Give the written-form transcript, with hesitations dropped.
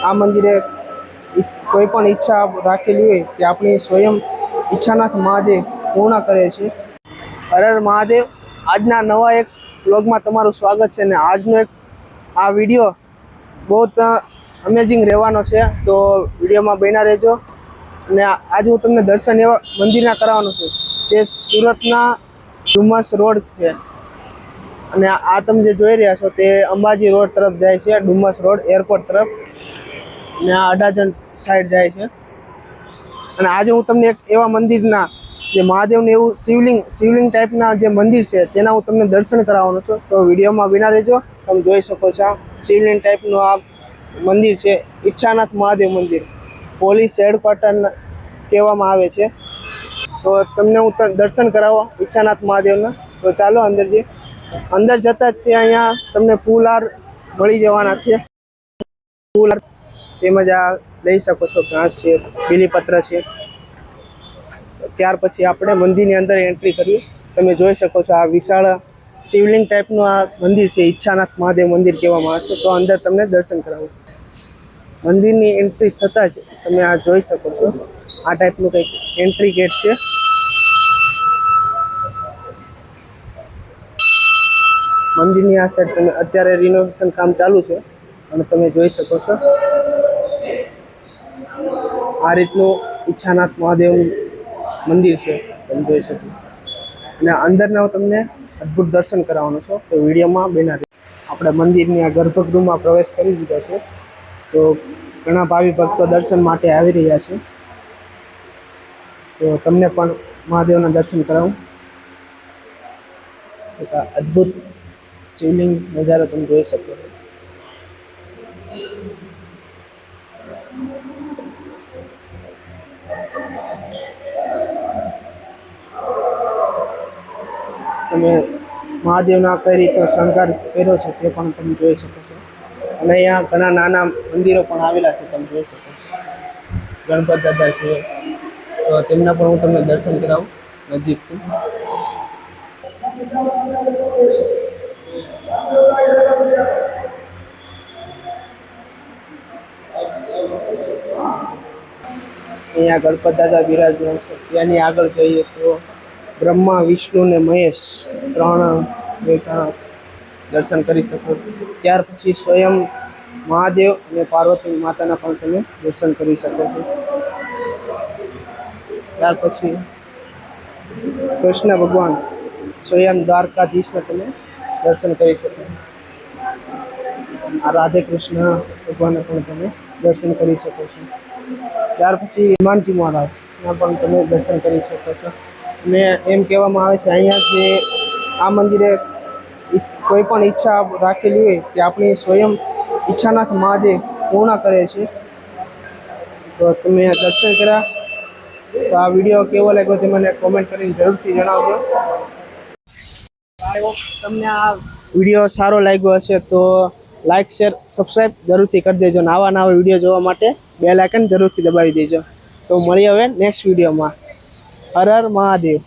આ મંદિરે કોઈ પણ ઈચ્છા રાખેલી હોય તે આપણી સ્વયં ઈચ્છાનાથ મહાદેવ પૂર્ણ કરે છે। હર હર મહાદેવ। આજના નવા એક બ્લોગમાં તમારું સ્વાગત છે। અને આજનો એક આ વિડીયો બહુ અમેઝિંગ રહેવાનો છે, તો વિડીયોમાં બન્યા રહેજો। અને આજે હું તમને દર્શન એવા મંદિરના કરાવવાનો છું જે સુરતના ડુમસ રોડ છે। અને આ તમે જે જોઈ રહ્યા છો તે અંબાજી રોડ તરફ જાય છે, ડુમસ રોડ એરપોર્ટ તરફ, અને આ અડાજણ સાઈડ જાય છે। અને આજે હું તમને એક એવા મંદિરના જે મહાદેવનું એવું શિવલિંગ ટાઈપના જે મંદિર છે તેના હું તમને દર્શન કરાવવાનો છું। તો વિડીયોમાં બિના રહેજો। તમે જોઈ શકો છો શિવલિંગ ટાઈપનું આ મંદિર છે, ઈચ્છાનાથ મહાદેવ મંદિર, પોલીસ હેડક્વાર્ટર કહેવામાં આવે છે। તો તમને હું દર્શન કરાવવા ઈચ્છાનાથ મહાદેવના। તો ચાલો અંદર જઈએ। અંદર જતાં જ ત્યાં અહીંયા તમને ફૂલહાર મળી જવાના છે। ફૂલહાર તેમજ આ લઈ શકો છો, ઘાસ છે, બીલીપત્ર છે। ત્યાર પછી આપણે મંદિરની અંદર એન્ટ્રી કરીએ। તમે જોઈ શકો છો આ વિશાળ શિવલિંગ ટાઈપનું આ મંદિર છે, ઈચ્છાનાથ મહાદેવ મંદિર કહેવામાં આવે છે। તો અંદર તમને દર્શન કરાવું। મંદિરની એન્ટ્રી થતાં જ તમે આ જોઈ શકો છો આ ટાઈપનું કંઈક એન્ટ્રી ગેટ છે। મંદિરની આ સાઈડ તમે અત્યારે રિનોવેશન કામ ચાલુ છે અને તમે જોઈ શકો છો આ રીતનું ઈચ્છાનાથ મહાદેવ મંદિર છે, તમે જોઈ શકો। અને અંદરના હું તમને અદ્ભુત દર્શન કરાવવાનો છું, તો વિડીયોમાં બન્યા રહેજો। આપણે મંદિરની આ ગર્ભગૃહમાં પ્રવેશ કરી દીધો છે, તો ઘણા ભાવિ ભક્તો દર્શન માટે આવી રહ્યા છે। તો તમને પણ મહાદેવના દર્શન કરાવું। એક અદ્ભુત શિવલિંગ નજારો તમે જોઈ શકો છો। તમે મહાદેવના કઈ રીતનો શણગાર કર્યો છે તે પણ તમે જોઈ શકો છો। અને અહીંયા ઘણા નાના મંદિરો પણ આવેલા છે, તમે જોઈ શકો છો। ગણપત દાદા છે, તો તેમના પણ હું તમને દર્શન કરાવું નજીકથી। અહીંયા ગણપત દાદા બિરાજમાન છે। ત્યાંની આગળ જઈએ તો બ્રહ્મા, વિષ્ણુ ને મહેશ ત્રણ દર્શન કરી શકો। ત્યાર પછી સ્વયં મહાદેવ અને પાર્વતી માતાના પણ તમે દર્શન કરી શકો છો। ત્યાર પછી કૃષ્ણ ભગવાન સ્વયં દ્વારકાધીશના તમે દર્શન કરી શકો। આ રાધે કૃષ્ણ ભગવાનના પણ તમે દર્શન કરી શકો છો। ત્યાર પછી હનુમાનજી મહારાજના પણ તમે દર્શન કરી શકો છો। અને એમ કહેવામાં આવે છે અહીંયા જે આ મંદિરે કોઈ પણ ઈચ્છા રાખેલી હોય તે આપણી સ્વયં ઈચ્છાનાથ મહાદેવ પૂર્ણ કરે છે। તો તમે દર્શન કર્યા, તો આ વિડીયો કેવો લાગ્યો તે મને કોમેન્ટ કરીને જરૂરથી જણાવજો। તમને આ વિડીયો સારો લાગ્યો હશે તો લાઇક, શેર, સબસ્ક્રાઈબ જરૂરથી કરી દેજો। અને આવા નવા વિડીયો જોવા માટે બેલ આઇકન જરૂરથી દબાવી દેજો। તો મળીએ હવે નેક્સ્ટ વિડીયોમાં। હર હર મહાદેવ।